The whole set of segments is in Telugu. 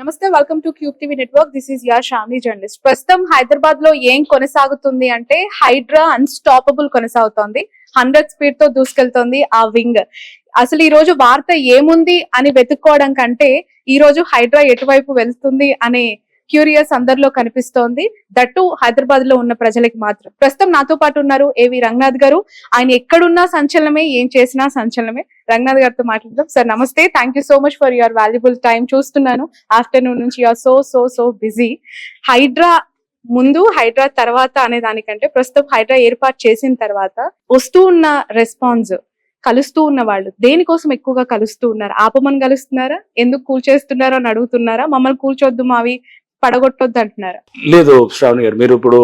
నమస్తే, welcome to Cube TV network. This is యా షామ్ని జర్నలిస్ట్. ప్రస్తుతం హైదరాబాద్ లో ఏం కొనసాగుతుంది అంటే హైడ్రా అన్స్టాపబుల్ కొనసాగుతోంది. 100 స్పీడ్ తో దూసుకెళ్తోంది ఆ వింగ్. అసలు ఈ రోజు వార్త ఏముంది అని వెతుక్కోవడం కంటే ఈ రోజు హైడ్రా ఎటువైపు వెళ్తుంది అనే క్యూరియస్ అందరిలో కనిపిస్తోంది. దట్టు హైదరాబాద్ లో ఉన్న ప్రజలకి మాత్రం. ప్రస్తుతం నాతో పాటు ఉన్నారు ఏవి రంగనాథ్ గారు. ఆయన ఎక్కడున్నా సంచలనమే, ఏం చేసినా సంచలనమే. రంగనాథ్ గారితో మాట్లాడదాం. సార్ నమస్తే, thank you so much for your valuable time. చూస్తున్నాను ఆఫ్టర్నూన్ నుంచి యూఆర్ సో బిజీ. హైడ్రా ముందు, హైడ్రా తర్వాత అనే దానికంటే ప్రస్తుతం హైడ్రా ఏర్పాటు చేసిన తర్వాత వస్తూ ఉన్న రెస్పాన్స్, కలుస్తూ ఉన్న వాళ్ళు దేనికోసం ఎక్కువగా కలుస్తూ ఉన్నారు? ఆపమని కలుస్తున్నారా? ఎందుకు కూల్చేస్తున్నారో అని అడుగుతున్నారా? మమ్మల్ని కూల్చొద్దు, మావి పడగొట్టొద్దు అంటున్నారా? లేదు శ్రావణి గారు, మీరు ఇప్పుడు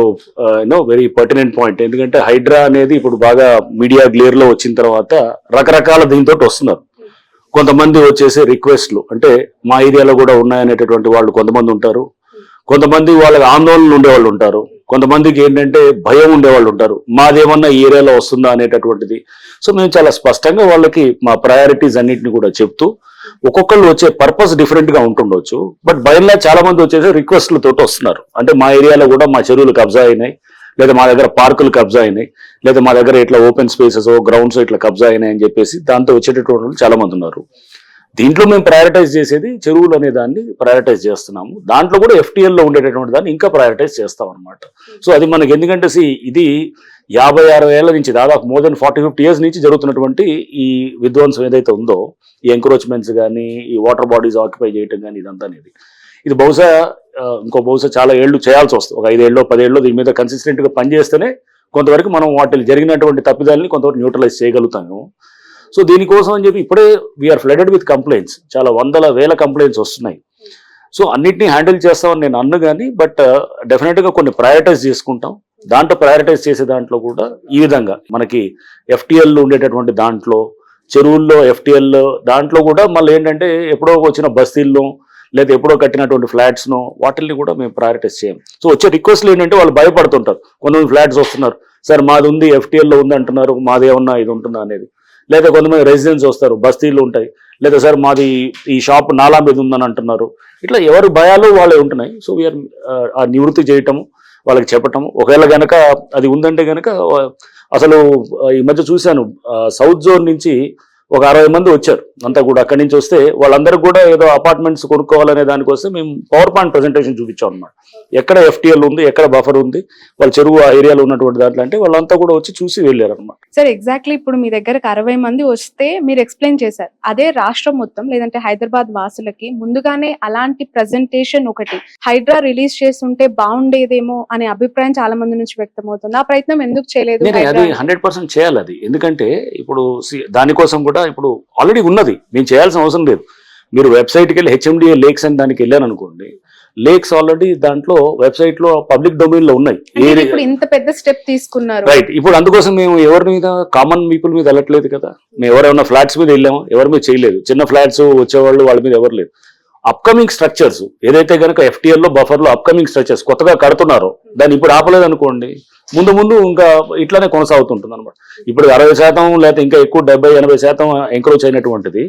వెరీ పర్టినెంట్ పాయింట్. ఎందుకంటే హైడ్రా అనేది ఇప్పుడు బాగా మీడియా గ్లేర్ లో వచ్చిన తర్వాత రకరకాల దీంతో వస్తున్నారు. కొంతమంది వచ్చేసి రిక్వెస్ట్లు, అంటే మా ఏరియాలో కూడా ఉన్నాయనేటటువంటి వాళ్ళు కొంతమంది ఉంటారు. కొంతమంది వాళ్ళకి ఆందోళనలు ఉండేవాళ్ళు ఉంటారు. కొంతమందికి ఏంటంటే భయం ఉండేవాళ్ళు ఉంటారు, మాదేమన్నా ఈ ఏరియాలో వస్తుందా అనేటటువంటిది. సో మేము చాలా స్పష్టంగా వాళ్ళకి మా ప్రయారిటీస్ అన్నింటినీ కూడా చెప్తూ, ఒక్కొక్కళ్ళు వచ్చే పర్పస్ డిఫరెంట్ గా ఉంటుండొచ్చు, బట్ బయలా చాలా మంది వచ్చేసి రిక్వెస్ట్లతో వస్తున్నారు. అంటే మా ఏరియాలో కూడా మా చెరువులు కబ్జా అయినాయి, లేదా మా దగ్గర పార్కులు కబ్జా అయినాయి, లేదా మా దగ్గర ఇట్లా ఓపెన్ స్పేసెస్ గ్రౌండ్స్ ఇట్లా కబ్జా అయినాయి అని చెప్పేసి దాంతో వచ్చేటటువంటి చాలా మంది ఉన్నారు. దీంట్లో మేము ప్రయారిటైజ్ చేసేది చెరువులు అనే దాన్ని ప్రయారిటైజ్ చేస్తున్నాము. దాంట్లో కూడా FTL లో ఉండేటటువంటి దాన్ని ఇంకా ప్రయారిటైజ్ చేస్తాం అనమాట. సో అది మనకి ఎందుకంటే ఇది 50-60 ఏళ్ల నుంచి, దాదాపు మోర్ దెన్ 40-50 years నుంచి జరుగుతున్నటువంటి ఈ విధ్వంసం ఏదైతే ఉందో, ఈ ఎంక్రోచ్మెంట్స్ కానీ, ఈ వాటర్ బాడీస్ ఆక్యుపై చేయటం కానీ, ఇదంతా అనేది ఇది బహుశా చాలా ఏళ్ళు చేయాల్సి వస్తుంది. ఒక 5 ఏళ్ళు 10 ఏళ్ళు దీని మీద కన్సిస్టెంట్ గా పనిచేస్తేనే కొంతవరకు మనం వాటిని జరిగినటువంటి తప్పిదాలని కొంతవరకు న్యూట్రలైజ్ చేయగలుగుతాము. సో దీనికోసం అని చెప్పి ఇప్పుడే వీఆర్ ఫ్లడెడ్ విత్ కంప్లైంట్స్, చాలా వేల కంప్లైంట్స్ వస్తున్నాయి. సో అన్నిటినీ హ్యాండిల్ చేస్తామని నేను అన్ను కానీ, బట్ డెఫినెట్గా కొన్ని ప్రయారిటైజ్ చేసుకుంటాం. దాంట్లో ప్రయారిటైజ్ చేసే దాంట్లో కూడా ఈ విధంగా మనకి FTL ఉండేటటువంటి దాంట్లో, చెరువుల్లో FTL దాంట్లో కూడా మళ్ళీ ఏంటంటే ఎప్పుడో వచ్చిన బస్తీల్లో లేదా ఎప్పుడో కట్టినటువంటి ఫ్లాట్స్ను వాటిల్ని కూడా మేము ప్రయారిటైజ్ చేయం. సో వచ్చే రిక్వెస్ట్లు ఏంటంటే వాళ్ళు భయపడుతుంటారు. కొంతమంది ఫ్లాట్స్ వస్తున్నారు, సార్ మాది ఉంది, FTL లో ఉంది అంటున్నారు, మాది ఏమన్నా ఇది ఉంటుందా అనేది. లేదా కొంతమంది రెసిడెన్స్ వస్తారు, బస్తీలు ఉంటాయి, లేదా సార్ మాది ఈ షాప్ నాలా మీద ఉందని అంటున్నారు. ఇట్లా ఎవరి భయాలు వాళ్ళే ఉంటున్నాయి. సో వీఆర్ ఆ నివృత్తి చేయటము, వాళ్ళకి చెప్పటము. ఒకవేళ గనక అది ఉందంటే గనక, అసలు ఈ మధ్య చూశాను సౌత్ జోన్ నుంచి ఒక 60 మంది వచ్చారు. అంతా కూడా అక్కడి నుంచి వస్తే వాళ్ళందరూ కూడా ఏదో అపార్ట్మెంట్స్ కొనుక్కోవాలనే దానికోసం మేము పవర్ పాయింట్ ప్రెజెంటేషన్ చూపించాం అనమాట. ఎక్కడ FTL ఉంది, ఎక్కడ బఫర్ ఉంది, వాళ్ళ చెరువు ఆ ఏరియాలో ఉన్నటువంటి దాంట్లో అంటే వాళ్ళంతా కూడా వచ్చి చూసి వెళ్ళారు అనమాట. సార్ ఎగ్జాక్ట్లీ ఇప్పుడు మీ దగ్గరకు 60 మంది వస్తే మీరు ఎక్స్ప్లెయిన్ చేశారు. అదే రాష్ట్రం మొత్తం లేదంటే హైదరాబాద్ వాసులకి ముందుగానే అలాంటి ప్రెజెంటేషన్ ఒకటి హైడ్రా రిలీజ్ చేస్తుంటే బాగుండేదేమో అనే అభిప్రాయం చాలా మంది నుంచి వ్యక్తమవుతుంది. ఆ ప్రయత్నం ఎందుకు చేయలేదు? అది 100% చేయాలి. అది ఎందుకంటే ఇప్పుడు దానికోసం కూడా ఇప్పుడు ఆల్రెడీ ఉన్నది, మేము చేయాల్సిన అవసరం లేదు. మీరు వెబ్సైట్కి వెళ్ళి HMDA లేక్స్ అని దానికి వెళ్ళాను అనుకోండి, లేక్స్ ఆల్రెడీ దాంట్లో వెబ్సైట్ లో పబ్లిక్ డొమైన్ లో ఉన్నాయి. ఇంత పెద్ద స్టెప్ తీసుకున్నారు, రైట్. ఇప్పుడు అందుకోసం మేము ఎవరి మీద, కామన్ పీపుల్ మీద వెళ్ళట్లేదు కదా. మేము ఎవరైనా ఫ్లాట్స్ మీద వెళ్ళాము, ఎవరి మీద చేయలేదు. చిన్న ఫ్లాట్స్ వచ్చేవాళ్ళు వాళ్ళ మీద ఎవరు లేదు. అప్కమింగ్ స్ట్రక్చర్స్ ఏదైతే కనుక FTL లో బఫర్ లో అప్కమింగ్ స్ట్రక్చర్స్ కొత్తగా కడుతున్నారో దాన్ని ఇప్పుడు ఆపలేదు అనుకోండి, ముందు ఇంకా ఇట్లానే కొనసాగుతుంటుంది అనమాట. ఇప్పుడు 60% లేకపోతే ఇంకా ఎక్కువ 70-80% ఎంక్రోచ్ అయినటువంటిది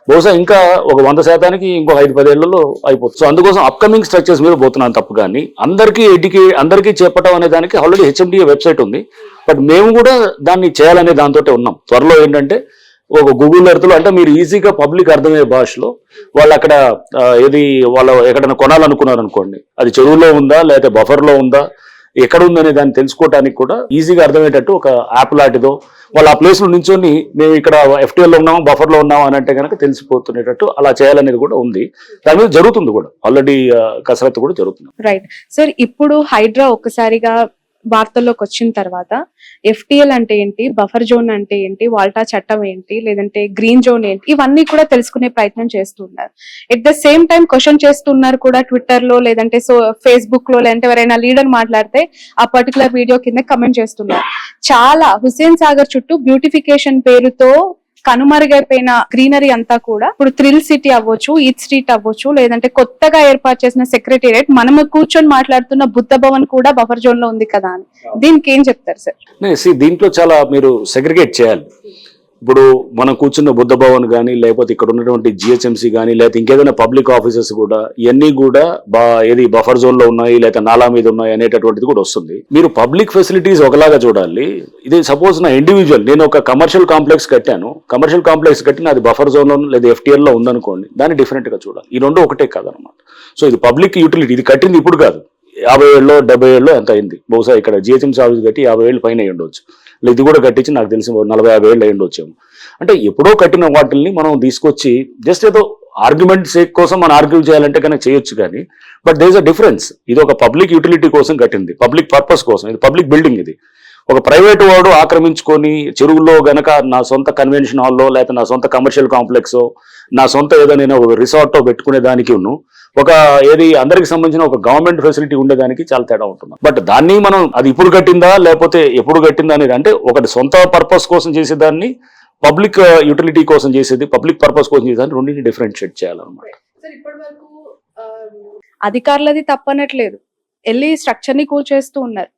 బహుశా ఇంకా ఒక 100%కి ఇంకో 5-10 ఏళ్లలో అయిపోతుంది. సో అందుకోసం అప్కమింగ్ స్ట్రక్చర్స్ మీద పోతున్నాను తప్పు. కానీ అందరికీ చెప్పటం అనే దానికి ఆల్రెడీ HMDA వెబ్సైట్ ఉంది. బట్ మేము కూడా దాన్ని చేయాలనే దాంతో ఉన్నాం. త్వరలో ఏంటంటే ఒక గూగుల్ ఎర్త్ లో, అంటే మీరు ఈజీగా పబ్లిక్ అర్థమయ్యే భాషలో వాళ్ళు అక్కడ వాళ్ళు ఎక్కడైనా కొనాలనుకున్నారు అనుకోండి, అది చెరువులో ఉందా లేకపోతే బఫర్ లో ఉందా, ఎక్కడ ఉందనే దాన్ని తెలుసుకోవడానికి కూడా ఈజీగా అర్థమయ్యేటట్టు ఒక యాప్ లాంటిదో, వాళ్ళు ఆ ప్లేస్ లో నుంచొని మేము ఇక్కడ FTL లో ఉన్నాము, బఫర్ లో ఉన్నాము అని అంటే కనుక తెలిసిపోతున్నట్టు అలా చేయాలనేది కూడా ఉంది. దాని మీద జరుగుతుంది కూడా, ఆల్రెడీ కసరత్తు కూడా జరుగుతుంది. రైట్ సార్, ఇప్పుడు హైడ్రా ఒక్కసారిగా వార్తల్లోకి వచ్చిన తర్వాత FTL అంటే ఏంటి, బఫర్ జోన్ అంటే ఏంటి, వాల్టా చట్టం ఏంటి, లేదంటే గ్రీన్ జోన్ ఏంటి, ఇవన్నీ కూడా తెలుసుకునే ప్రయత్నం చేస్తున్నారు. At the same time question చేస్తున్నారు కూడా ట్విట్టర్ లో, లేదంటే ఫేస్బుక్ లో, లేదంటే ఎవరైనా లీడర్ మాట్లాడితే ఆ పర్టికులర్ వీడియో కింద కమెంట్ చేస్తున్నారు. చాలా హుస్సేన్ సాగర్ చుట్టూ బ్యూటిఫికేషన్ పేరుతో కనుమరుగైపోయిన గ్రీనరీ అంతా కూడా ఇప్పుడు థ్రిల్ సిటీ అవ్వచ్చు, ఈత్ స్ట్రీట్ అవ్వచ్చు, లేదంటే కొత్తగా ఏర్పాటు చేసిన సెక్రటేరియట్, మనము కూర్చొని మాట్లాడుతున్న బుద్ధ భవన్ కూడా బఫర్ జోన్ లో ఉంది కదా అని, దీనికి ఏం చెప్తారు సార్? దీంట్లో చాలా మీరు సెగ్రిగేట్ చేయాలి. ఇప్పుడు మనం కూర్చున్న బుద్ధ భవన్ కానీ లేకపోతే ఇక్కడ ఉన్నటువంటి జిహెచ్ఎంసీ కానీ లేకపోతే ఇంకేదైనా పబ్లిక్ ఆఫీసెస్ కూడా ఇవన్నీ కూడా ఏది బఫర్ జోన్ లో ఉన్నాయి లేకపోతే నాలా మీద ఉన్నాయి అనేటటువంటిది కూడా వస్తుంది. మీరు పబ్లిక్ ఫెసిలిటీస్ ఒకలాగా చూడాలి. ఇది సపోజ్ నా ఇండివిజువల్ నేను ఒక కమర్షియల్ కాంప్లెక్స్ కట్టాను, కమర్షియల్ కాంప్లెక్స్ కట్టిన అది బఫర్ జోన్ లో లేదా FTL లో ఉందనుకోండి, దాన్ని డిఫరెంట్ గా చూడాలి. ఈ రెండు ఒకటే కాదనమాట. సో ఇది పబ్లిక్ యూటిలిటీ, ఇది కట్టింది ఇప్పుడు కాదు, 50 ఏళ్ళలో 70 ఏళ్ళలో ఎంత అయింది. బహుశా ఇక్కడ జిహెచ్ఎంసీ ఆఫీస్ కట్టి 50 ఏళ్ళు పైన అయ్యి ఉండొచ్చు, ఇది కూడా కట్టించి నాకు తెలిసి 40-50 ఏళ్ళు అయ్యి ఉండొచ్చాము. అంటే ఎప్పుడో కట్టిన వాటిల్ని మనం తీసుకొచ్చి జస్ట్ ఏదో ఆర్గ్యుమెంట్ సేక్ కోసం మనం ఆర్గ్యూ చేయాలంటే కనుక చేయొచ్చు, కానీ but there is a difference. ఇది ఒక పబ్లిక్ యూటిలిటీ కోసం కట్టింది, పబ్లిక్ పర్పస్ కోసం, ఇది పబ్లిక్ బిల్డింగ్. ఇది ఒక ప్రైవేట్ వాడు ఆక్రమించుకొని చెరువుల్లో గనక నా సొంత కన్వెన్షన్ హాల్లో లేకపోతే నా సొంత కమర్షియల్ కాంప్లెక్స్, నా సొంత ఏదో నేను ఒక రిసార్ట్ పెట్టుకునే దానికి ఒక ఏది అందరికి సంబంధించిన ఒక గవర్నమెంట్ ఫెసిలిటీ ఉండేదానికి చాలా తేడా ఉంటుంది. బట్ దాన్ని మనం అది ఇప్పుడు కట్టిందా లేకపోతే ఎప్పుడు కట్టిందా అనేది, అంటే ఒకటి సొంత పర్పస్ కోసం చేసేదాన్ని, పబ్లిక్ యూటిలిటీ కోసం చేసేది, పబ్లిక్ పర్పస్ కోసం చేసేదాన్ని రెండింటిని డిఫరెన్షియేట్ చేయాలన్నమాట. అధికారులది తప్పనట్లేదు, వెళ్ళి స్ట్రక్చర్ ని కూల్చేస్తూ ఉన్నారు.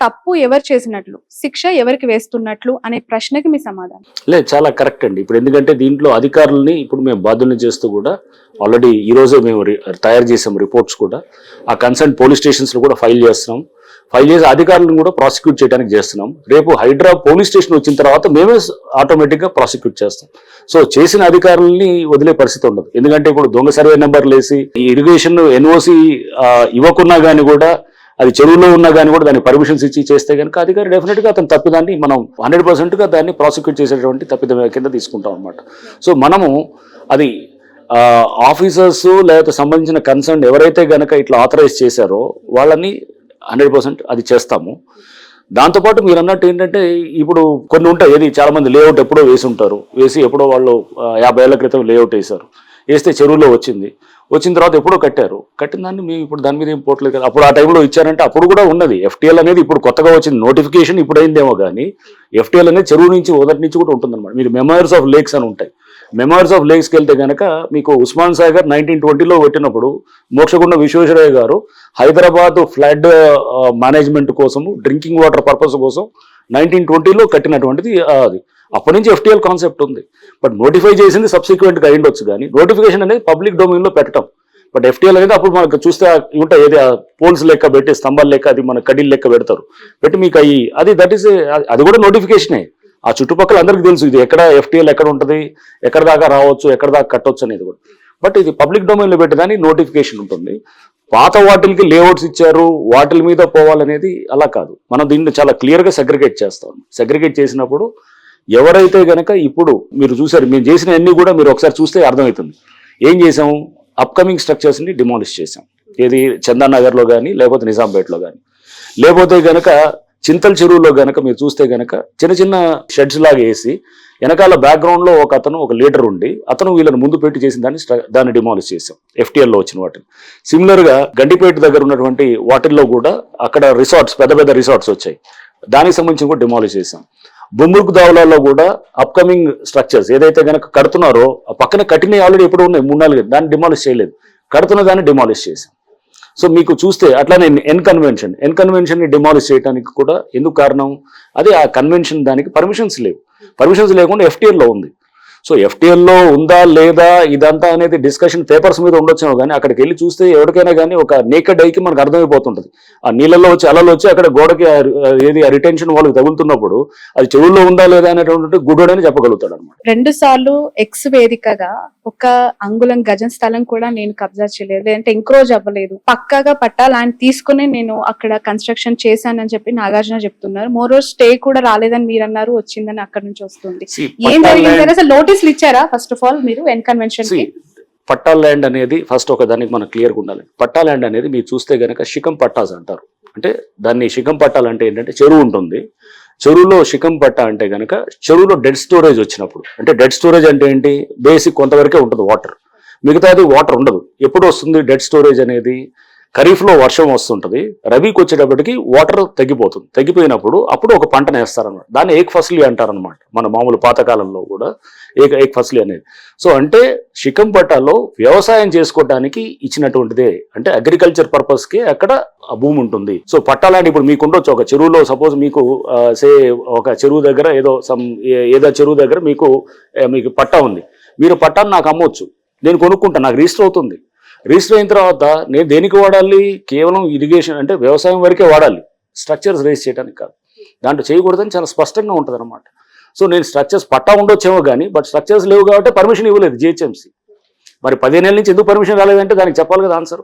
తప్పు ఎవరు చేసినట్లు, శిక్ష ఎవరికి వేస్తున్నట్లు అనే ప్రశ్నకి మీ సమాధానం? లేదు, చాలా కరెక్ట్ అండి. ఇప్పుడు ఎందుకంటే దీంట్లో అధికారులని ఇప్పుడు మేము బాధ్యుల్ని చేస్తూ కూడా ఆల్రెడీ ఈ రోజే మేము తయారు చేసాం రిపోర్ట్స్ కూడా. ఆ కన్సర్న్ పోలీస్ స్టేషన్స్ లో కూడా ఫైల్ చేస్తున్నాం. ఫైల్ చేసి అధికారులను కూడా ప్రాసిక్యూట్ చేయడానికి చేస్తున్నాం. రేపు హైడ్రా పోలీస్ స్టేషన్ వచ్చిన తర్వాత మేమే ఆటోమేటిక్ గా ప్రాసిక్యూట్ చేస్తాం. సో చేసిన అధికారులని వదిలే పరిస్థితి ఉండదు. ఎందుకంటే ఇప్పుడు దొంగ సర్వే నెంబర్లు వేసి ఈ ఇరిగేషన్ NOC ఇవ్వకున్నా కానీ కూడా, అది చెరువులో ఉన్నా కానీ కూడా దానికి పర్మిషన్స్ ఇచ్చి చేస్తే కనుక అధికారి డెఫినెట్ గా అతను తప్పిదాన్ని మనం 100% గా దాన్ని ప్రాసిక్యూట్ చేసేటువంటి తప్పిదం కింద తీసుకుంటాం అనమాట. సో మనము అది ఆఫీసర్స్ లేకపోతే సంబంధించిన కన్సర్న్ ఎవరైతే గనక ఇట్లా ఆథరైజ్ చేశారో వాళ్ళని 100% అది చేస్తాము. దాంతోపాటు మీరు అన్నట్టు ఏంటంటే ఇప్పుడు కొన్ని ఉంటాయి, ఏది చాలా మంది లేఅవుట్ ఎప్పుడో వేసి ఉంటారు, వేసి ఎప్పుడో వాళ్ళు 50 ఏళ్ల క్రితం లేఅవుట్ వేశారు, వేస్తే చెరువులో వచ్చిన తర్వాత ఎప్పుడో కట్టిన దాన్ని మేము ఇప్పుడు దాని మీద ఏం పోవట్లేదు కదా. అప్పుడు ఆ టైంలో ఇచ్చారంటే అప్పుడు కూడా ఉన్నది. FTL అనేది ఇప్పుడు కొత్తగా వచ్చింది, నోటిఫికేషన్ ఇప్పుడు అయిందేమో కానీ FTL అనేది చెరువు నుంచి మొదటి నుంచి కూడా ఉంటుందన్నమాట. మీరు మెమోరీస్ ఆఫ్ లేక్స్ అని ఉంటాయి, మెమోరీస్ ఆఫ్ లేక్స్కి వెళ్తే కనుక మీకు ఉస్మాన్ సాగర్ 1920లో పెట్టినప్పుడు మోక్షగుండ విశ్వేశ్వరయ్య గారు హైదరాబాద్ ఫ్లడ్ మేనేజ్మెంట్ కోసము, డ్రింకింగ్ వాటర్ పర్పస్ కోసం 1920లో కట్టినటువంటిది అది. అప్పటి నుంచి FTL కాన్సెప్ట్ ఉంది. బట్ నోటిఫై చేసింది సబ్సిక్వెంట్గా అయ్యిండొచ్చు, కానీ నోటిఫికేషన్ అనేది పబ్లిక్ డొమైన్లో పెట్టడం. బట్ FTL అనేది అప్పుడు మనకు చూస్తే ఉంటాయి, ఏది పోల్స్ లెక్క పెట్టి స్తంభాలు లెక్క, అది మన కడీలు లెక్క పెడతారు, పెట్టి మీకు అది దట్ ఈస్ అది కూడా నోటిఫికేషనే. ఆ చుట్టుపక్కల అందరికీ తెలుసు ఇది ఎక్కడ FTL ఎక్కడ ఉంటుంది, ఎక్కడ దాకా రావచ్చు, ఎక్కడ దాకా కట్టవచ్చు అనేది కూడా. బట్ ఇది పబ్లిక్ డొమైన్లో పెట్టేదానికి నోటిఫికేషన్ ఉంటుంది. పాత వాటిల్కి లేఅవుట్స్ ఇచ్చారు, వాటిల మీద పోవాలనేది అలా కాదు. మనం దీన్ని చాలా క్లియర్గా సెగ్రిగేట్ చేస్తాం. సెగ్రిగేట్ చేసినప్పుడు ఎవరైతే గనక ఇప్పుడు మీరు చూసారు, మేము చేసిన అన్ని కూడా మీరు ఒకసారి చూస్తే అర్థమవుతుంది. ఏం చేసాము, అప్కమింగ్ స్ట్రక్చర్స్ని డిమాలిష్ చేసాం. ఏది చందానగర్లో కానీ లేకపోతే నిజాంపేటలో కానీ, లేకపోతే గనక చింతల చెరువులో గనక మీరు చూస్తే గనక చిన్న చిన్న షెడ్స్ లాగా వేసి వెనకాల బ్యాక్గ్రౌండ్లో ఒక లీడర్ ఉండి అతను వీళ్ళని ముందు పెట్టి చేసిన దాన్ని డిమాలిష్ చేసాం, FTL లో వచ్చిన వాటిని. సిమిలర్గా గండిపేట దగ్గర ఉన్నటువంటి వాటిల్లో కూడా అక్కడ రిసార్ట్స్, పెద్ద పెద్ద రిసార్ట్స్ వచ్చాయి, దానికి సంబంధించి కూడా డిమాలిష్ చేసాం. బొమ్మూరుకు దావులలో కూడా అప్కమింగ్ స్ట్రక్చర్స్ ఏదైతే కనుక కడుతున్నారో ఆ పక్కన కట్టినవి ఆల్రెడీ ఎప్పుడు ఉన్నాయి 3-4, దాన్ని డిమాలిష్ చేయలేదు, కడుతున్న దాన్ని డిమాలిష్ చేసాం. సో మీకు చూస్తే అట్లానే ఎన్ కన్వెన్షన్ ని డిమాలిష్ చేయడానికి కూడా ఎందుకు కారణం, అది ఆ కన్వెన్షన్ దానికి పర్మిషన్స్ లేకుండా FTL లో ఉంది. సో FTL లో ఉందా లేదా ఇదంతా అనేది డిస్కషన్ పేపర్స్ మీద ఉండొచ్చేమో, కానీ అక్కడికి వెళ్ళి చూస్తే ఎవరికైనా కానీ ఒక నేకెడ్ ఐకి మనకు అర్థమైపోతుంటుంది. ఆ నీళ్ళలో వచ్చి అలలో వచ్చి అక్కడ గోడకి ఏది రిటెన్షన్ వాళ్ళకి తగులుతున్నప్పుడు అది చెవుల్లో ఉందా లేదా అనేటువంటి గుడ్డని చెప్పగలుగుతాడు అనమాట. 2 సార్లు ఎక్స్ వేదికగా 1 అంగుళం గజం స్థలం కూడా నేను కబ్జా చేయలేదు, లేదంటే ఎంక్రోజ్ అవ్వలేదు, పక్కాగా పట్టా ల్యాండ్ తీసుకుని నేను అక్కడ కన్స్ట్రక్షన్ చేశానని చెప్పి నాగార్జున చెప్తున్నారు. మోరో స్టే కూడా రాలేదని మీరు అన్నారు, వచ్చిందని అక్కడ నుంచి వస్తుంది. ఏం జరిగింది అసలు? నోటీసులు ఇచ్చారా ఫస్ట్ ఆఫ్ ఆల్ మీరు ఎన్ కన్వెన్షన్? పట్టా ల్యాండ్ అనేది ఫస్ట్ ఒక దానికి మనకు క్లియర్గా ఉండాలి. పట్టా ల్యాండ్ అనేది మీరు చూస్తే గనక శిఖం పట్టాస్ అంటారు. అంటే దాన్ని శిఖం పట్టాలు అంటే ఏంటంటే చెరువు ఉంటుంది, చెరువులో శిఖం పట్టా అంటే గనక చెరువులో డెడ్ స్టోరేజ్ వచ్చినప్పుడు, అంటే డెడ్ స్టోరేజ్ అంటే ఏంటి, బేసిక్ కొంతవరకే ఉంటుంది వాటర్, మిగతాది వాటర్ ఉండదు. ఎప్పుడు వస్తుంది డెడ్ స్టోరేజ్ అనేది, ఖరీఫ్లో వర్షం వస్తుంటుంది, రబీకి వచ్చేటప్పటికి వాటర్ తగ్గిపోతుంది, తగ్గిపోయినప్పుడు అప్పుడు ఒక పంటను వేస్తారనమాట. దాన్ని ఏక్ ఫసలి అంటారనమాట. మన మామూలు పాతకాలంలో కూడా ఏక్ ఫసలి అనేది. సో అంటే షికంపేటలో వ్యవసాయం చేసుకోవడానికి ఇచ్చినటువంటిదే, అంటే అగ్రికల్చర్ పర్పస్ కి అక్కడ ఆ భూమి ఉంటుంది. సో పట్టాలంటే ఇప్పుడు మీకు ఉండొచ్చు ఒక చెరువులో, సపోజ్ మీకు సే ఒక చెరువు దగ్గర ఏదో చెరువు దగ్గర మీకు పట్టా ఉంది, మీరు పట్టాన్ని నాకు అమ్మొచ్చు, నేను కొనుక్కుంటా, నాకు రిజిస్టర్ అవుతుంది. రిజిస్టర్ అయిన తర్వాత నేను దేనికి వాడాలి, కేవలం ఇరిగేషన్ అంటే వ్యవసాయం వరకే వాడాలి, స్ట్రక్చర్స్ రేస్ చేయడానికి కాదు. దాంట్లో చేయకూడదని చాలా స్పష్టంగా ఉంటుంది అనమాట. సో నేను స్ట్రక్చర్స్ పట్టా ఉండొచ్చేమో కానీ బట్ స్ట్రక్చర్స్ లేవు కాబట్టి పర్మిషన్ ఇవ్వలేదు జిహెచ్ఎంసీ. మరి 15 ఏళ్ళ నుంచి ఎందుకు పర్మిషన్ రాలేదంటే దానికి చెప్పాలి కదా ఆన్సర్.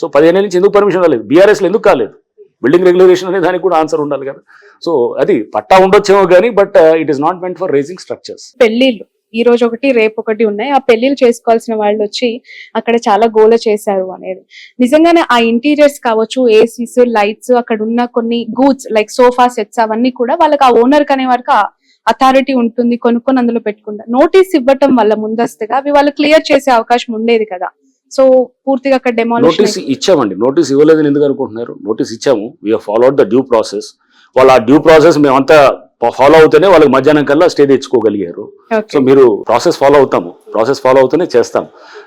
సో 15 ఏళ్ళ నుంచి ఎందుకు పర్మిషన్ రాలేదు, బీఆర్ఎస్లో ఎందుకు కాలేదు, బిల్డింగ్ రెగ్యులేషన్ అనే దానికి కూడా ఆన్సర్ ఉండాలి కదా. సో అది పట్టా ఉండొచ్చేమో కానీ but it is not meant for raising structures. పెళ్లిళ్ళు ఈ రోజు ఒకటి రేపు ఒకటి ఉన్నాయి, ఆ పెళ్లిళ్ళు చేసుకోవాల్సిన వాళ్ళు వచ్చి అక్కడ చాలా గోల చేశారు అనేది నిజంగానే. ఆ ఇంటీరియర్స్ కావచ్చు, ఏసీస్, లైట్స్, అక్కడ ఉన్న కొన్ని గూడ్స్ లైక్ సోఫా సెట్స్ అవన్నీ కూడా వాళ్ళకి ఆ ఓనర్ అనే వరకు అథారిటీ ఉంటుంది, కొనుక్కొని అందులో పెట్టుకుంటారు. నోటీస్ ఇవ్వటం వల్ల ముందస్తుగా అవి వాళ్ళు క్లియర్ చేసే అవకాశం ఉండేది కదా. సో పూర్తిగా అక్కడ నోటీస్ ఇచ్చామండి, నోటీస్ ఇవ్వలేదని ఎందుకు అనుకుంటున్నారు, నోటీస్ ఇచ్చాము, we have followed the due process. వాళ్ళు ఆ డ్యూ ప్రాసెస్ మేమంతా ఫాలో అవుతూనే వాళ్ళకి మధ్యాహ్నం కల్లా స్టే తెచ్చుకోగలిగారు. సో మీరు ప్రాసెస్ ఫాలో అవుతూనే చేస్తాం.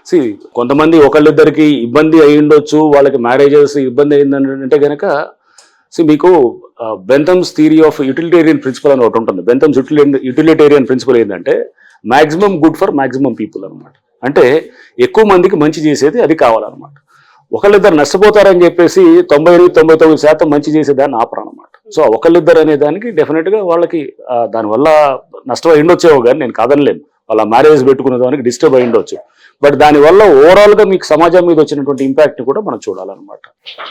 సి కొంతమంది ఒకళ్ళిద్దరికి ఇబ్బంది అయి ఉండొచ్చు, వాళ్ళకి మ్యారేజెస్ ఇబ్బంది అయిందంటే కనుక మీకు బెంథమ్స్ థియరీ ఆఫ్ యూటిలిటేరియన్ ప్రిన్సిపల్ అని ఒకటి ఉంటుంది. బెంథమ్స్ యూటిలిటేరియన్ ప్రిన్సిపల్ ఏంటంటే maximum good for maximum people అనమాట. అంటే ఎక్కువ మందికి మంచి చేసేది అది కావాలన్నమాట. ఒకళ్ళిద్దరు నష్టపోతారని చెప్పేసి 99% మంచి చేసేదాన్ని ఆపరన్నమాట. సో ఒకళ్ళిద్దరు అనే దానికి డెఫినెట్ గా వాళ్ళకి దానివల్ల నష్టం అయిండొచ్చేవో కానీ నేను కాదనలేను, వాళ్ళ మ్యారేజ్ పెట్టుకునే దానికి డిస్టర్బ్ అయిండొచ్చు. బట్ దానివల్ల ఓవరాల్ గా మీకు సమాజం మీద వచ్చినటువంటి ఇంపాక్ట్ కూడా మనం చూడాలన్నమాట.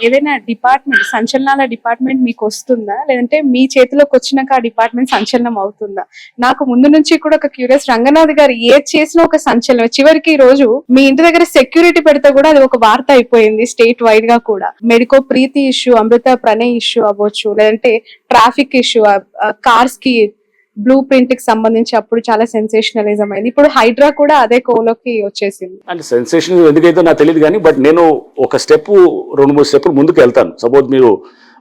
ఏదైనా డిపార్ట్మెంట్ సంచలనాల డిపార్ట్మెంట్ మీకు వస్తుందా, లేదంటే మీ చేతిలోకి వచ్చినాక ఆ డిపార్ట్మెంట్ సంచలనం అవుతుందా? నాకు ముందు నుంచి కూడా ఒక క్యూరియస్, రంగనాథ్ గారు ఏది చేసినా ఒక సంచలనం. చివరికి ఈ రోజు మీ ఇంటి దగ్గర సెక్యూరిటీ పెడితే కూడా అది ఒక వార్త అయిపోయింది స్టేట్ వైడ్ గా కూడా. మెడికో ప్రీతి ఇష్యూ, అమృత ప్రణయ్ ఇష్యూ అవ్వచ్చు, లేదంటే ట్రాఫిక్ ఇష్యూ, కార్స్ కి బ్లూ ప్రింట్ కి సంబంధించి అప్పుడు చాలా సెన్సేషనలిజం అయింది. ఇప్పుడు హైడ్రా కూడా అదే కోలోకి వచ్చేసింది. అంటే సెన్సేషన్ ఎందుకైతే నాకు తెలియదు కానీ బట్ నేను ఒక స్టెప్ 2-3 స్టెప్పులు ముందుకు వెళ్తాను. సపోజ్ మీరు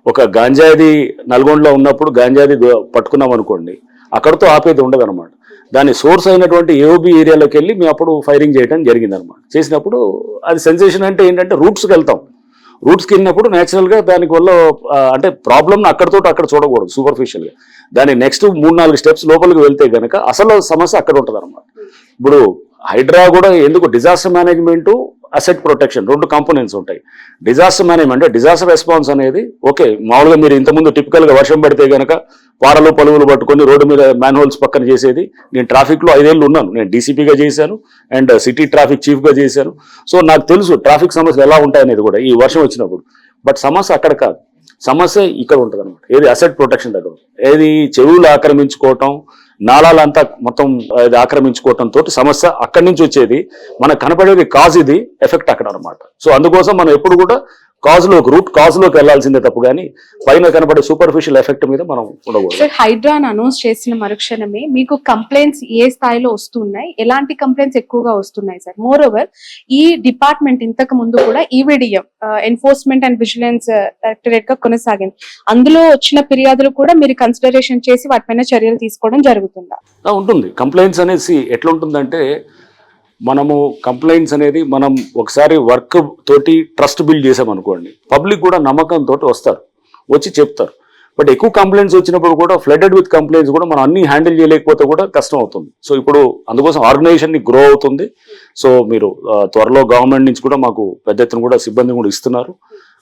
ఒక గాంజాది నల్గొండలో ఉన్నప్పుడు గాంజాది పట్టుకున్నాం అనుకోండి, అక్కడతో ఆపేది ఉండదు అనమాట. దాని సోర్స్ అయినటువంటి ఏఓబి ఏరియాలోకి వెళ్ళి మేము అప్పుడు ఫైరింగ్ చేయడం జరిగింది అనమాట. చేసినప్పుడు అది సెన్సేషన్ అంటే ఏంటంటే రూట్స్కి వెళ్తాం. రూట్స్కి వెళ్ళినప్పుడు న్యాచురల్గా దానికి వల్ల అంటే ప్రాబ్లమ్ అక్కడ చూడకూడదు సూపర్ఫిషియల్గా. దాని నెక్స్ట్ 3-4 స్టెప్స్ లోపలికి వెళ్తే కనుక అసలు సమస్య అక్కడ ఉంటుంది అనమాట. ఇప్పుడు హైడ్రా కూడా ఎందుకు disaster management, asset protection 2 components ఉంటాయి. డిజాస్టర్ మేనేజ్మెంట్, డిజాస్టర్ రెస్పాన్స్ అనేది ఓకే, మామూలుగా మీరు ఇంతకుముందు టిపికల్గా వర్షం పడితే కనుక పారలు పలువులు పట్టుకొని రోడ్డు మీద మ్యాన్ హోల్స్ పక్కన చేసేది. నేను ట్రాఫిక్లో 5 ఏళ్ళు ఉన్నాను, నేను డీసీపీగా చేశాను అండ్ సిటీ ట్రాఫిక్ చీఫ్గా చేశాను. సో నాకు తెలుసు ట్రాఫిక్ సమస్యలు ఎలా ఉంటాయనేది కూడా ఈ వర్షం వచ్చినప్పుడు. బట్ సమస్య అక్కడ కాదు, సమస్య ఇక్కడ ఉంటుంది అనమాట. ఏది అసెట్ ప్రొటెక్షన్ దగ్గర, ఏది చెరువులు ఆక్రమించుకోవటం, నాళాలంతా మొత్తం ఆక్రమించుకోవటం తోటి సమస్య అక్కడి నుంచి వచ్చేది. మనకు కనపడేది కాజ్, ఇది ఎఫెక్ట్ అక్కడ అనమాట. సో అందుకోసం మనం ఎప్పుడు కూడా రూట్ కాజ్లోకి వెళ్లాల్సిందే తప్పు కానీ పైన కనపడే సూపర్ఫిషియల్ ఎఫెక్ట్ మీద మనం ఉండకూడదు. హైడ్రా అనౌన్స్ చేసిన మరుక్షణమే మీకు కంప్లైంట్స్ ఏ స్థాయిలో వస్తున్నాయి, ఎలాంటి కంప్లైంట్స్ ఎక్కువగా వస్తున్నాయి సార్? మోర్ ఓవర్ ఈ డిపార్ట్మెంట్ ఇంతకు ముందు కూడా EVDM enforcement and vigilance directorate గా కొనసాగింది. అందులో వచ్చిన ఫిర్యాదులు కూడా మీరు కన్సిడరేషన్ చేసి వాటిపైన చర్యలు తీసుకోవడం జరుగుతుందా? ఉంటుంది. కంప్లైంట్స్ అనేసి ఎట్లా ఉంటుందంటే మనము కంప్లైంట్స్ అనేది మనం ఒకసారి వర్క్ తోటి ట్రస్ట్ బిల్డ్ చేసామనుకోండి, పబ్లిక్ కూడా నమ్మకంతో వస్తారు, వచ్చి చెప్తారు. బట్ ఎక్కువ కంప్లైంట్స్ వచ్చినప్పుడు కూడా ఫ్లడెడ్ విత్ కంప్లైంట్స్ కూడా మనం అన్ని హ్యాండిల్ చేయలేకపోతే కూడా కష్టం అవుతుంది. సో ఇప్పుడు అందుకోసం ఆర్గనైజేషన్ ని గ్రో అవుతుంది. సో మీరు త్వరలో గవర్నమెంట్ నుంచి కూడా మాకు పెద్ద ఎత్తున కూడా సిబ్బంది కూడా ఇస్తున్నారు.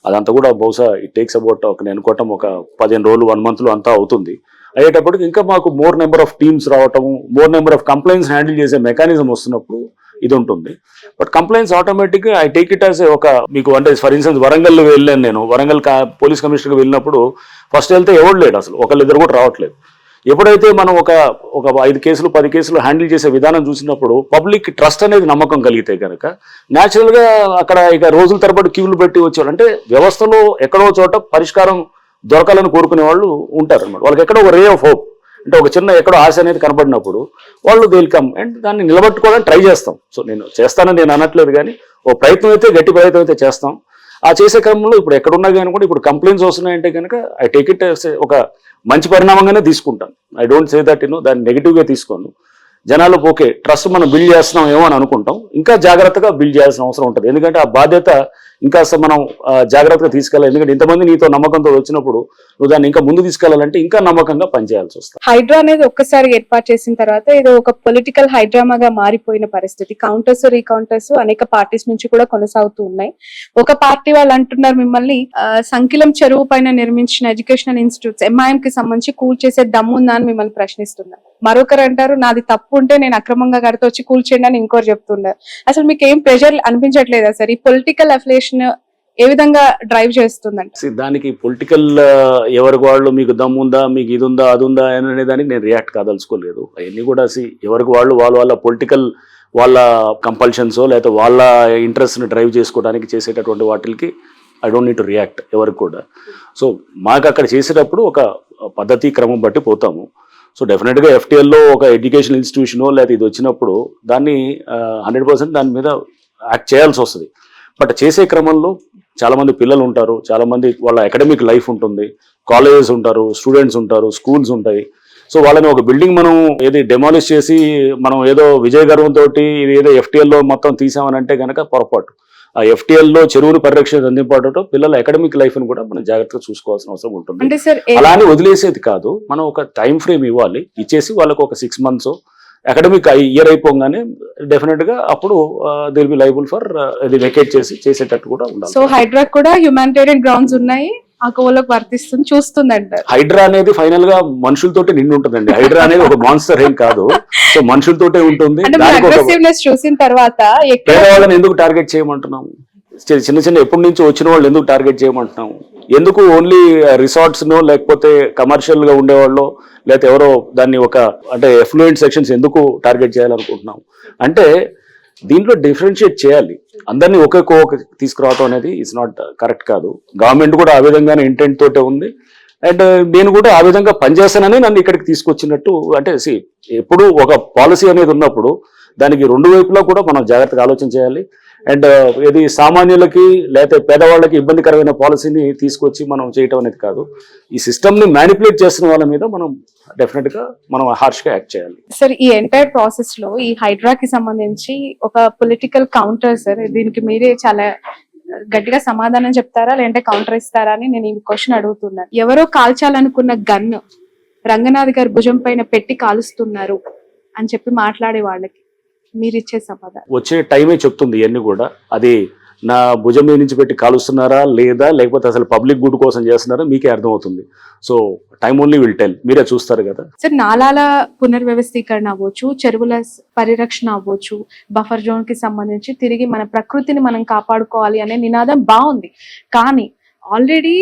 అదంతా కూడా బహుశా ఇట్ టేక్స్ అబౌట్ నేను అనుకోవటం ఒక 15 రోజులు 1 month అంతా అవుతుంది. అయ్యేటప్పటికి ఇంకా మాకు మోర్ నెంబర్ ఆఫ్ టీమ్స్ రావటం, more number of complaints handle చేసే మెకానిజం వస్తున్నప్పుడు ఇది ఉంటుంది. బట్ కంప్లైంట్స్ ఆటోమేటిక్ గా ఐ టేక్ ఇట్ యాజ్ ఒక మీకు అంటే ఫర్ ఇన్స్టెన్స్ వరంగల్ వెళ్ళాను నేను, వరంగల్ పోలీస్ కమిషనర్కి వెళ్ళినప్పుడు ఫస్ట్ వెళ్తే ఎవరు లేడు, అసలు ఒకళ్ళిద్దరు కూడా రావట్లేదు. ఎప్పుడైతే మనం ఒక 5 కేసులు 10 కేసులు హ్యాండిల్ చేసే విధానం చూసినప్పుడు పబ్లిక్ ట్రస్ట్ అనేది నమ్మకం కలిగితే కనుక న్యాచురల్ గా అక్కడ ఇక రోజుల తరబడి క్యూలు పెట్టి వచ్చేవాళ్ళు, అంటే వ్యవస్థలో ఎక్కడో చోట పరిష్కారం దొరకాలని కోరుకునే వాళ్ళు ఉంటారు అనమాట. వాళ్ళకి ఎక్కడో ఒక రే ఆఫ్ హోప్, అంటే ఒక చిన్న ఎక్కడో ఆశ అనేది కనపడినప్పుడు వాళ్ళు వెల్కమ్ అండ్ దాన్ని నిలబెట్టుకోవడానికి ట్రై చేస్తాం. సో నేను చేస్తానని నేను అనట్లేదు కానీ ఓ ప్రయత్నం అయితే, గట్టి ప్రయత్నం అయితే చేస్తాం. ఆ చేసే క్రమంలో ఇప్పుడు ఎక్కడున్నా కానీ కూడా ఇప్పుడు కంప్లైంట్స్ వస్తున్నాయంటే కనుక ఐ టేక్ ఇట్ ఒక మంచి పరిణామంగానే తీసుకుంటాను. ఐ డోంట్ సే దట్ దాన్ని నెగిటివ్గా తీసుకోను. జనాలు ఓకే ట్రస్ట్ మనం బిల్డ్ చేస్తున్నాం ఏమో అని అనుకుంటాం. ఇంకా జాగ్రత్తగా బిల్డ్ చేయాల్సిన అవసరం ఉంటుంది. ఎందుకంటే ఆ బాధ్యత ఇంకా అసలు మనం జాగ్రత్తగా తీసుకెళ్ళాలి. ఎందుకంటే ఇంతమంది నీతో నమ్మకంతో వచ్చినప్పుడు నువ్వు దాన్ని ఇంకా ముందు తీసుకెళ్లాలంటే ఇంకా నమ్మకంగా పనిచేయాల్సి వస్తుంది. హైడ్రా అనేది ఒక్కసారి ఏర్పాటు చేసిన తర్వాత ఇది ఒక పొలిటికల్ హైడ్రామాగా మారిపోయిన పరిస్థితి. కౌంటర్స్ రీకౌంటర్స్ అనేక పార్టీస్ నుంచి కూడా కొనసాగుతూ ఉన్నాయి. ఒక పార్టీ వాళ్ళు అంటున్నారు మిమ్మల్ని సంకిలం చెరువు పైన నిర్మించిన ఎడ్యుకేషనల్ ఇన్స్టిట్యూట్స్ ఎంఐఎం కి సంబంధించి కూల్ చేసే దమ్ము ఉందా అని మిమ్మల్ని ప్రశ్నిస్తున్నారు. మరొకరు అంటారు నాది తప్పు ఉంటే నేను అక్రమంగా కడితే వచ్చి కూల్ చేయండి అని ఇంకోరు చెప్తున్నారు. అసలు మీకు ఏం ప్రెషర్ అనిపించట్లేదా సార్? ఈ పొలిటికల్ అఫిలియేషన్ ఏ విధంగా డ్రైవ్ చేస్తుందంటే దానికి పొలిటికల్ ఎవరికి వాళ్ళు మీకు దమ్ముందా మీకు ఇది ఉందా అది ఉందా అనే దానికి నేను రియాక్ట్ కాదలుచుకోలేదు. అవన్నీ కూడా ఎవరికి వాళ్ళు వాళ్ళ పొలిటికల్ వాళ్ళ కంపల్షన్సో లేకపోతే వాళ్ళ ఇంట్రెస్ట్ని డ్రైవ్ చేసుకోవడానికి చేసేటటువంటి వాటికి I don't need to react ఎవరికి కూడా. సో మాకు అక్కడ చేసేటప్పుడు ఒక పద్ధతి క్రమం బట్టి పోతాము. సో డెఫినెట్గా ఎఫ్టీఎల్లో ఒక ఎడ్యుకేషన్ ఇన్స్టిట్యూషనో లేకపోతే ఇది వచ్చినప్పుడు దాన్ని 100% దాని మీద యాక్ట్ చేయాల్సి వస్తుంది. బట్ చేసే క్రమంలో చాలామంది పిల్లలు ఉంటారు, చాలామంది వాళ్ళ అకాడమిక్ లైఫ్ ఉంటుంది, కాలేజెస్ ఉంటారు, స్టూడెంట్స్ ఉంటారు, స్కూల్స్ ఉంటాయి. సో వాళ్ళని ఒక బిల్డింగ్ మనం ఏది డెమాలిష్ చేసి మనం ఏదో విజయ గర్వంతో ఇది ఏదో ఎఫ్టీఎల్లో మొత్తం తీసామని అంటే కనుక పొరపాటు. ఆ ఎఫ్టీఎల్లో చెరువును పరిరక్షణ అందింపడటం పిల్లల అకాడమిక్ లైఫ్ ని కూడా మనం జాగ్రత్తగా చూసుకోవాల్సిన అవసరం ఉంటుంది. అలానే వదిలేసేది కాదు, మనం ఒక టైం ఫ్రేమ్ ఇవ్వాలి. ఇచ్చేసి వాళ్ళకు ఒక 6 months అకాడమిక్ ఇయర్ అయిపోగానే డెఫినెట్ గా అప్పుడు they will be liable for ఇది వెకేట్ చేసేటట్టు కూడా ఉండాలి. సో హైడ్రా కూడా హ్యూమానిటేరియన్ గ్రౌండ్స్ ఉన్నాయి, ఆ కోవలకు వర్తిస్తుంది చూస్తుంది అంటారు. హైడ్రా అనేది ఫైనల్ గా మనుషులతోటే నిండి ఉంటుందండి. హైడ్రా అనేది ఒక మాన్స్టర్ ఏం కాదు. సో మనుషులతోటే ఉంటుంది. చూసిన తర్వాత పేదవాళ్ళని ఎందుకు టార్గెట్ చేయమంటున్నాము? చిన్న చిన్న ఎప్పటి నుంచి వచ్చిన వాళ్ళు ఎందుకు టార్గెట్ చేయమంటున్నాము? ఎందుకు ఓన్లీ రిసార్ట్స్ నో లేకపోతే కమర్షియల్ గా ఉండేవాళ్ళు లేకపోతే ఎవరో దాన్ని ఒక అంటే ఎఫ్లూయెంట్ సెక్షన్స్ ఎందుకు టార్గెట్ చేయాలనుకుంటున్నాం అంటే దీంట్లో డిఫరెన్షియేట్ చేయాలి. అందరినీ ఒకే తీసుకురావడం అనేది ఇట్స్ నాట్ కరెక్ట్ కాదు. గవర్నమెంట్ కూడా ఆ విధంగానే ఇంటెంట్ తోటే ఉంది. అండ్ నేను కూడా ఆ విధంగా పనిచేస్తానని నన్ను ఇక్కడికి తీసుకొచ్చినట్టు అంటే ఎప్పుడు ఒక పాలసీ అనేది ఉన్నప్పుడు దానికి 2 వైపులా కూడా మనం జాగ్రత్తగా ఆలోచన చేయాలి. అండ్ ఇది సామాన్యులకి లేకపోతే పేదవాళ్ళకి ఇబ్బందికరమైన పాలసీని తీసుకొచ్చి మనం చేయటం అనేది కాదు. ఈ సిస్టమ్ని మ్యానిపులేట్ చేస్తున్న వాళ్ళ మీద మనం డెఫినెట్గా మనం హార్ష్గా యాక్ట్ చేయాలి. సార్ ఈ ఎంటైర్ ప్రాసెస్ లో ఈ హైడ్రాకి సంబంధించి ఒక పొలిటికల్ కౌంటర్ సార్, దీనికి మీరే చాలా గట్టిగా సమాధానం చెప్తారా లేదంటే కౌంటర్ ఇస్తారా అని నేను ఈ క్వశ్చన్ అడుగుతున్నాను. ఎవరో కాల్చాలనుకున్న గన్ రంగనాథ్ గారి భుజం పైన పెట్టి కాలుస్తున్నారు అని చెప్పి మాట్లాడే వాళ్ళకి మీరు ఇచ్చే సమాధానం? వచ్చే టైమే చెప్తుంది ఇవన్నీ కూడా. అది నా భుజం మీద నుంచి పెట్టి కాలుస్తున్నారా లేదా లేకపోతే అసలు పబ్లిక్ గుడ్ కోసం చేస్తున్నారా మీకే అర్థమవుతుంది. So time only will tell, మీరే చూస్తారు కదా. సార్ నాలాల పునర్వ్యవస్థీకరణ అవ్వచ్చు, చెరువుల పరిరక్షణ అవ్వచ్చు, బఫర్ జోన్ కి సంబంధించి తిరిగి మన ప్రకృతిని మనం కాపాడుకోవాలి అనే నినాదం బాగుంది. కానీ ఆల్రెడీ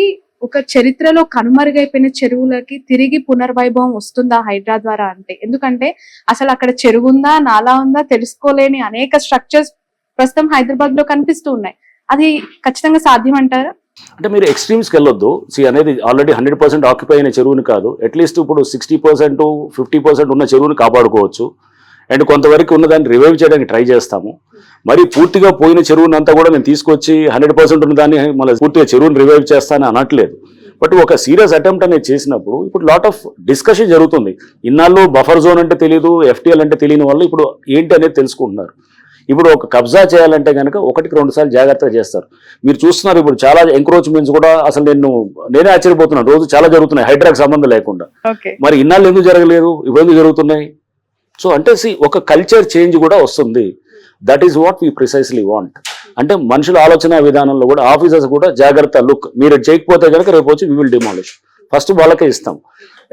ఒక చరిత్రలో కనుమరుగైపోయిన చెరువులకి తిరిగి పునర్వైభవం వస్తుందా హైడ్రా ద్వారా అంటే? ఎందుకంటే అసలు అక్కడ చెరువు ఉందా నాలా ఉందా తెలుసుకోలేని అనేక స్ట్రక్చర్స్ ప్రస్తుతం హైదరాబాద్ లో కనిపిస్తూ ఉన్నాయి. అది ఖచ్చితంగా సాధ్యం అంటారా? అంటే మీరు ఎక్స్ట్రీమ్స్కి వెళ్ళొద్దు. అనేది ఆల్రెడీ 100% ఆక్యుపై అయిన చెరువుని కాదు, అట్లీస్ట్ ఇప్పుడు 60% 50% ఉన్న చెరువుని కాపాడుకోవచ్చు. అండ్ కొంతవరకు ఉన్నదాన్ని రివైవ్ చేయడానికి ట్రై చేస్తాము. మరి పూర్తిగా పోయిన చెరువుని అంతా కూడా నేను తీసుకొచ్చి 100% ఉన్నదాన్ని మళ్ళీ పూర్తిగా చెరువుని రివైవ్ చేస్తానని అనట్లేదు. బట్ ఒక సీరియస్ అటెంప్ట్ అనేది చేసినప్పుడు ఇప్పుడు లాట్ ఆఫ్ డిస్కషన్ జరుగుతుంది. ఇన్నాళ్ళు బఫర్ జోన్ అంటే తెలియదు, ఎఫ్టీఎల్ అంటే తెలియని వాళ్ళు ఇప్పుడు ఏంటి అనేది తెలుసుకుంటున్నారు. ఇప్పుడు ఒక కబ్జా చేయాలంటే కనుక 1-2 సార్లు జాగ్రత్తగా చేస్తారు. మీరు చూస్తున్నారు ఇప్పుడు చాలా ఎంక్రోచ్మెంట్స్ కూడా అసలు నేనే ఆశ్చర్యపోతున్నాను. రోజు చాలా జరుగుతున్నాయి హైడ్రాకి సంబంధం లేకుండా. మరి ఇన్నాళ్ళు ఎందుకు జరగలేదు, ఇప్పుడు ఎందుకు జరుగుతున్నాయి? సో అంటే ఒక కల్చర్ చేంజ్ కూడా వస్తుంది. That is what we precisely want. అంటే మనుషుల ఆలోచన విధానంలో కూడా ఆఫీసర్స్ కూడా జాగ్రత్త లుక్, మీరు చేయకపోతే కనుక రేపు వచ్చి వీ విల్ డిమాలిష్, ఫస్ట్ వాళ్ళకే ఇస్తాం.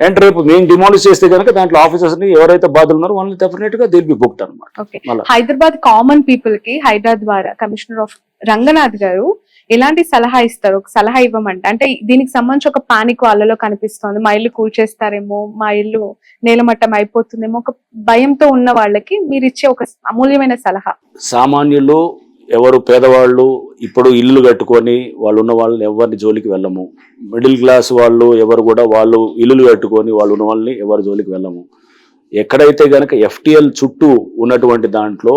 అండ్ రేపు మేము డిమాలిష్ చేస్తే కనుక దాంట్లో ఆఫీసర్స్ ని ఎవరైతే బాధలు ఉన్నారో వాళ్ళని డెఫినెట్ గా దిల్ బి బుక్డ్ అనమాట. హైదరాబాద్ కామన్ పీపుల్ కి హైడ్రా ద్వారా కమిషనర్ ఆఫ్ రంగనాథ్ గారు ఎలాంటి సలహా ఇస్తారు? ఒక సలహా ఇవ్వమంటే అంటే దీనికి సంబంధించి ఒక పానిక్ వాళ్ళలో కనిపిస్తోంది. మా ఇల్లు కూల్చేస్తారేమో, మా ఇల్లు నేలమట్టం అయిపోతుందేమో, ఒక భయంతో ఉన్న వాళ్ళకి మీరు ఇచ్చే ఒక అమూల్యమైన సలహా. సామాన్యులు ఎవరు పేదవాళ్ళు ఇప్పుడు ఇల్లు కట్టుకొని వాళ్ళు ఉన్న వాళ్ళని ఎవరిని జోలికి వెళ్ళము. మిడిల్ క్లాస్ వాళ్ళు ఎవరు కూడా వాళ్ళు ఇల్లులు కట్టుకొని వాళ్ళు ఉన్న వాళ్ళని ఎవరి జోలికి వెళ్ళము. ఎక్కడైతే కనుక ఎఫ్టీఎల్ చుట్టూ ఉన్నటువంటి దాంట్లో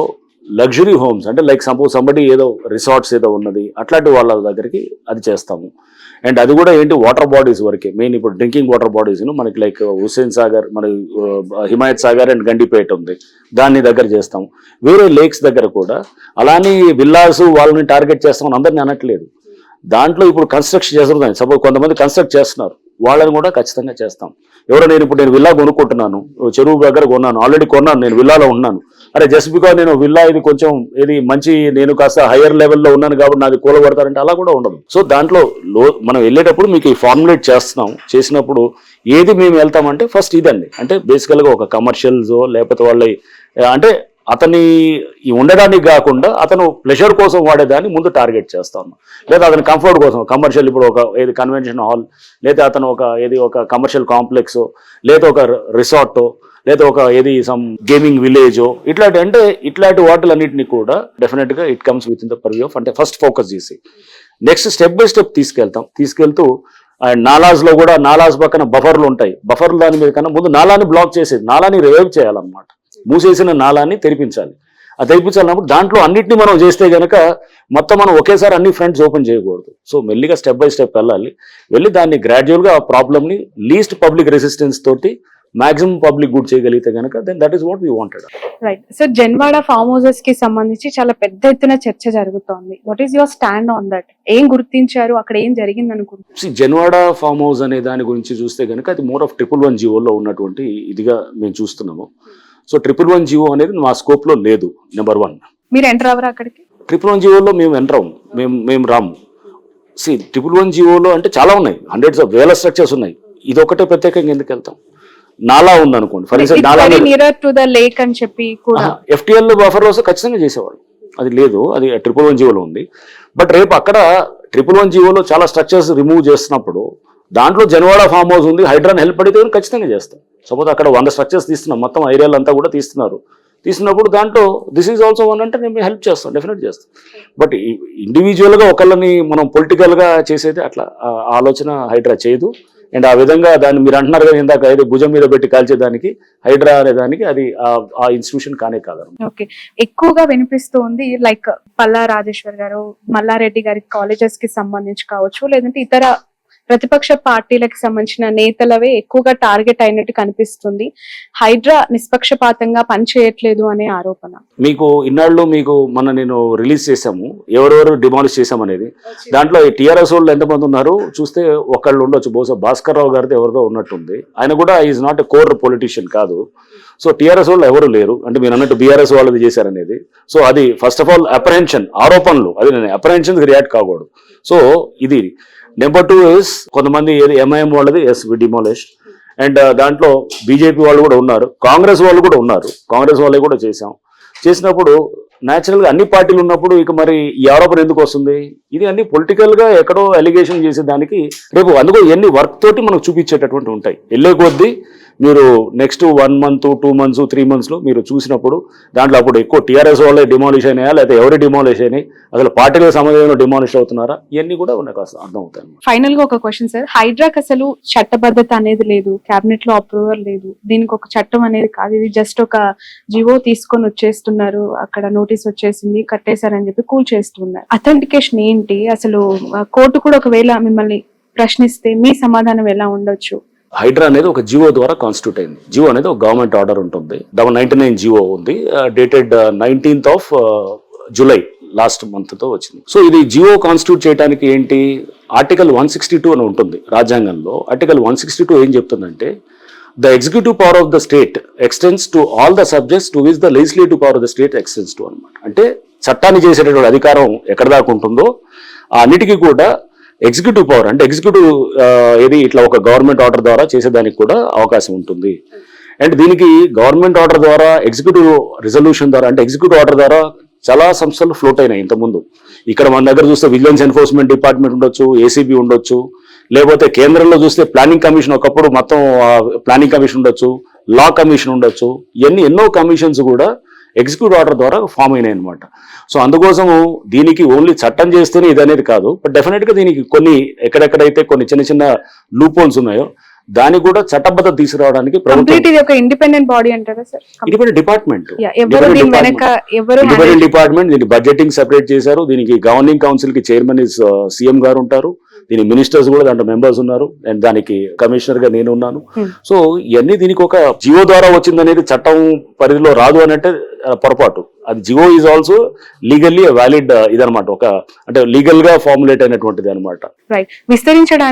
లగ్జరీ హోమ్స్ అంటే లైక్ సపోజ్ సంబడి ఏదో రిసార్ట్స్ ఏదో ఉన్నది అట్లాంటి వాళ్ళ దగ్గరికి అది చేస్తాము. అండ్ అది కూడా ఏంటి వాటర్ బాడీస్ వరకే, మెయిన్ ఇప్పుడు డ్రింకింగ్ వాటర్ బాడీస్ మనకి లైక్ హుస్సేన్ సాగర్, మన హిమాయత్ సాగర్ అండ్ గండిపేట ఉంది, దాన్ని దగ్గర చేస్తాం. వేరే లేక్స్ దగ్గర కూడా అలానే విల్లాస్ వాళ్ళని టార్గెట్ చేస్తామని అందరినీ అనట్లేదు. దాంట్లో ఇప్పుడు కన్స్ట్రక్షన్ చేస్తున్నారు, సపోజ్ కొంతమంది కన్స్ట్రక్ట్ చేస్తున్నారు, వాళ్ళని కూడా ఖచ్చితంగా చేస్తాం. ఎవరో నేను విల్లా కొనుక్కుంటున్నాను, చెరువు దగ్గర కొన్నాను, ఆల్రెడీ కొన్నాను, నేను విల్లాలో ఉన్నాను, అరే జస్ట్ బికాజ్ నేను విల్లా ఇది కొంచెం ఇది మంచి నేను కాస్త హైయర్ లెవెల్లో ఉన్నాను కాబట్టి నాది కూలగొడతారంటే అలా కూడా ఉండదు. సో దాంట్లో మనం వెళ్ళేటప్పుడు మీకు ఈ ఫార్ములేట్ చేసినప్పుడు ఏది మేము వెళ్తామంటే ఫస్ట్ ఇదండి, అంటే బేసికల్గా ఒక కమర్షియల్స్ లేకపోతే వాళ్ళ అంటే అతని ఉండడానికి కాకుండా అతను ప్లెజర్ కోసం వాడేదాన్ని ముందు టార్గెట్ చేస్తాను, లేదా అతని కంఫర్ట్ కోసం కమర్షియల్ ఇప్పుడు ఒక ఏది కన్వెన్షన్ హాల్, లేదా అతను ఒక కమర్షియల్ కాంప్లెక్స్, లేదా ఒక రిసార్ట్, లేదా ఒక సమ్ గేమింగ్ విలేజో ఇట్లాంటి వాటిలన్నింటినీ కూడా డెఫినెట్ గా it comes with in the purview of, అంటే ఫస్ట్ ఫోకస్ చేసి నెక్స్ట్ స్టెప్ బై స్టెప్ తీసుకెళ్తూ అండ్ నాలాస్ లో కూడా నాలాస్ పక్కన బఫర్లు ఉంటాయి, బఫర్లు దాని మీద కన్నా ముందు నాలాని బ్లాక్ చేసేది, నాలాని రివైవ్ చేయాలన్నమాట, మూసేసిన నాలాన్ని తెరిపించాలి. అది తెరిపించాలన్నప్పుడు దాంట్లో అన్నింటినీ మనం చేస్తే గనక మొత్తం మనం ఒకేసారి అన్ని ఫ్రంట్స్ ఓపెన్ చేయకూడదు. సో మెల్లిగా స్టెప్ బై స్టెప్ వెళ్ళి దాన్ని గ్రాడ్యువల్గా ఆ ప్రాబ్లమ్ని లీస్ట్ పబ్లిక్ రెసిస్టెన్స్ తోటి మాక్సిమం పబ్లిక్ గుడ్ చేయగలిగితే కనుక then that is what we wanted. Right sir, Janwada farm houses కి సంబంధించి చాలా పెద్ద ఎత్తున చర్చ జరుగుతోంది. What is your stand on that? ఏం గుర్తించారు, అక్కడ ఏం జరిగింది అనుకుంటున్నారు? జన్వాడ ఫార్మ్ హౌస్ అనే దాని గురించి చూస్తే కనుక అది మోర్ ఆఫ్ 111 జీవోలో ఉన్నటువంటి ఇదిగా మేము చూస్తున్నాము. సో 111 జీవో అనేది మా స్కోప్ లో లేదు. నెంబర్ 1, మీరు ఎంటర్ అవ్వరా అక్కడికి? 111 జీవోలో మేము ఎంటర్ అవ్వం, మేము రాము. 111 జీవోలో అంటే చాలా ఉన్నాయి, హండ్రెడ్స్ ఆఫ్ వేల స్ట్రక్చర్స్ ఉన్నాయి, ఇది ఒకటే ప్రత్యేకంగా ఎందుకు వెళ్తాం? నాలా ఉంది అనుకోండి, for example near to the lake అని చెప్పి కూడా FTL బఫర్ లో ఖచ్చితంగా చేసేవాళ్ళు, అది లేదు, అది 111 జీవోలో ఉంది. బట్ రేపు అక్కడ 111 జీవోలో చాలా స్ట్రక్చర్స్ రిమూవ్ చేస్తున్నప్పుడు దాంట్లో జన్వాడ ఫార్మ్ హౌస్ ఉంది, హైడ్రాన్ హెల్ప్ అడిగితే ఖచ్చితంగా చేస్తాం. సపోజ్ అక్కడ 100 స్ట్రక్చర్స్ తీస్తున్నాం, మొత్తం ఏరియాలు అంతా కూడా తీస్తున్నప్పుడు దాంట్లో దిస్ ఈజ్ ఆల్సో వన్ అంటే నేను హెల్ప్ చేస్తాం, డెఫినెట్ చేస్తాం. బట్ ఇండివిజువల్గా ఒకళ్ళని మనం పొలిటికల్గా చేసేది అట్లా ఆలోచన హైడ్రా చేయదు. అండ్ ఆ విధంగా దాన్ని మీరు అంటున్నారు కదా ఇందాక ఏదో భుజం మీద పెట్టి కాల్చేదానికి హైడ్రా అనే దానికి అది ఆ ఇన్స్టిట్యూషన్ కానే కాదు. ఓకే, ఎక్కువగా వినిపిస్తుంది లైక్ పల్లా రాజేశ్వర్ గారు, మల్లారెడ్డి గారి కాలేజెస్ కి సంబంధించి కావచ్చు, లేదంటే ఇతర ప్రతిపక్ష పార్టీలకు సంబంధించిన నేతలవే ఎక్కువగా టార్గెట్ అయినట్టు కనిపిస్తుంది. హైడ్రా నిష్పక్షపాతంగా పనిచేయట్లేదు అనే ఆరోపణ. మీకు ఇన్నాళ్ళు నేను రిలీజ్ చేశాము ఎవరెవరు డిమాలిష్ చేశామనేది. దాంట్లో టీఆర్ఎస్ వాళ్ళు ఎంతమంది ఉన్నారు చూస్తే ఒకళ్ళు ఉండొచ్చు, బహుశా భాస్కర్ రావు గారిది ఎవరిదో ఉన్నట్టుంది. ఆయన కూడా is not a core politician కాదు. సో టీఆర్ఎస్ వాళ్ళు ఎవరు లేరు, అంటే మీరు అన్నట్టు బీఆర్ఎస్ వాళ్ళది చేశారనేది. సో అది ఫస్ట్ ఆఫ్ ఆల్ అప్రహెన్షన్, ఆరోపణలు, అది నేను అప్రహెన్షన్ రియాక్ట్ కాకూడదు. సో ఇది నెంబర్ 2 ఇస్ కొంతమంది ఎంఐఎం వాళ్ళది ఎస్ వి డిమాలిష్, అండ్ దాంట్లో బీజేపీ వాళ్ళు కూడా ఉన్నారు, కాంగ్రెస్ వాళ్ళు కూడా ఉన్నారు, కాంగ్రెస్ వాళ్ళే కూడా చేసినప్పుడు న్యాచురల్గా అన్ని పార్టీలు ఉన్నప్పుడు ఇక మరి ఈ ఆరోపణ ఎందుకు వస్తుంది? ఇది అన్ని పొలిటికల్గా ఎక్కడో అలిగేషన్ చేసేదానికి రేపు అందుకో ఎన్ని వర్క్ తోటి మనకు చూపించేటటువంటి ఉంటాయి. వెళ్ళే కొద్దీ మీరు నెక్స్ట్ 1 month 2 months 3 months మీరు చూసినప్పుడు దాంట్లో అప్పుడు ఎక్కువ టీఆర్ఎస్ వాళ్ళే డిమాలిష్ అయినాయా లేదా ఎవరు డిమాలిష్ అయినాయి, అసలు పార్టీలకు సంబంధించిన డిమాలిష్ అవుతున్నారా, ఇవన్నీ కూడా నాకు అర్థం అవుతాయి. ఫైనల్ గా ఒక క్వశ్చన్ సార్, హైడ్రాక్ అసలు చట్టబద్ధత అనేది లేదు, కేబినెట్ లో అప్రూవల్ లేదు, దీనికి ఒక చట్టం అనేది కాదు, ఇది జస్ట్ ఒక జివో తీసుకొని వచ్చేస్తున్నారు, అక్కడ నోటీస్ వచ్చేసింది కట్టేశారని చెప్పి కూల్ చేస్తున్నారు. అథెంటికేషన్ ఏంటి అసలు? కోర్టు కూడా ఒకవేళ మిమ్మల్ని ప్రశ్నిస్తే మీ సమాధానం ఎలా ఉండొచ్చు? హైడ్రా అనేది ఒక జియో ద్వారా కాన్స్టిట్యూట్ అయింది. జియో అనేది ఒక గవర్నమెంట్ ఆర్డర్ ఉంటుంది, 99 జియో ఉంది, dated 19th July last month తో వచ్చింది. సో ఇది జియో కాన్స్టిట్యూట్ చేయడానికి ఏంటి, ఆర్టికల్ 162 అని ఉంటుంది రాజ్యాంగంలో. ఆర్టికల్ 162 ఏం చెప్తుందంటే the executive power of the state extends to all the subjects to which the legislative power of the state extends to అనమాట. అంటే చట్టాన్ని చేసేటటువంటి అధికారం ఎక్కడ దాకా ఉంటుందో ఆ అన్నిటికీ కూడా ఎగ్జిక్యూటివ్ పవర్, అంటే ఎగ్జిక్యూటివ్ ఏది ఇట్లా ఒక గవర్నమెంట్ ఆర్డర్ ద్వారా చేసేదానికి కూడా అవకాశం ఉంటుంది. అండ్ దీనికి గవర్నమెంట్ ఆర్డర్ ద్వారా, ఎగ్జిక్యూటివ్ రిజల్యూషన్ ద్వారా, అంటే ఎగ్జిక్యూటివ్ ఆర్డర్ ద్వారా చాలా సంస్థలు ఫ్లోట్ అయినాయి ఇంతకుముందు. ఇక్కడ మన దగ్గర చూస్తే విజిలెన్స్ ఎన్ఫోర్స్మెంట్ డిపార్ట్మెంట్ ఉండొచ్చు, ఏసీబీ ఉండొచ్చు, లేకపోతే కేంద్రంలో చూస్తే ప్లానింగ్ కమిషన్, ఒకప్పుడు మొత్తం ప్లానింగ్ కమిషన్ ఉండొచ్చు, లా కమిషన్ ఉండొచ్చు, ఇవన్నీ ఎన్నో కమిషన్స్ కూడా ఎగ్జిక్యూటివ్ ఆర్డర్ ద్వారా ఫామ్ అయినాయి అనమాట. సో అందుకోసము దీనికి ఓన్లీ చట్టం చేస్తేనే ఇది అనేది కాదు, బట్ డెఫినెట్గా దీనికి కొన్ని ఎక్కడెక్కడైతే కొన్ని చిన్న చిన్న లూప్ హోల్స్ ఉన్నాయో దానికి కూడా చట్టబద్ధత తీసుకురావడానికి ప్రభుత్వం కంప్లీట్ ఇది ఒక ఇండిపెండెంట్ బాడీ అంటారా సార్? ఇండిపెండెంట్ డిపార్ట్మెంట్ ఎవరు దీని వెనక ఎవరు ఇండిపెండెంట్ డిపార్ట్మెంట్. దీనికి బడ్జెటింగ్ సెపరేట్ చేశారు. దీనికి గవర్నింగ్ కౌన్సిల్ కి చైర్మన్ సీఎం గారు ఉంటారు. దీని మినిస్టర్స్ కూడా దాంట్లో మెంబర్స్ ఉన్నారు. అండ్ దానికి కమిషనర్ గా నేను ఉన్నాను. సో ఇవన్నీ దీనికి ఒక జియో ద్వారా వచ్చిందనేది చట్టం పరిధిలో రాదు అనంటే పొరపాటు. అది GO is also legally valid ఇదనమాట. ఒక అంటే లీగల్ గా ఫార్ములేట్ అయినటువంటిది అనమాట. రైట్ విస్తరించడానికి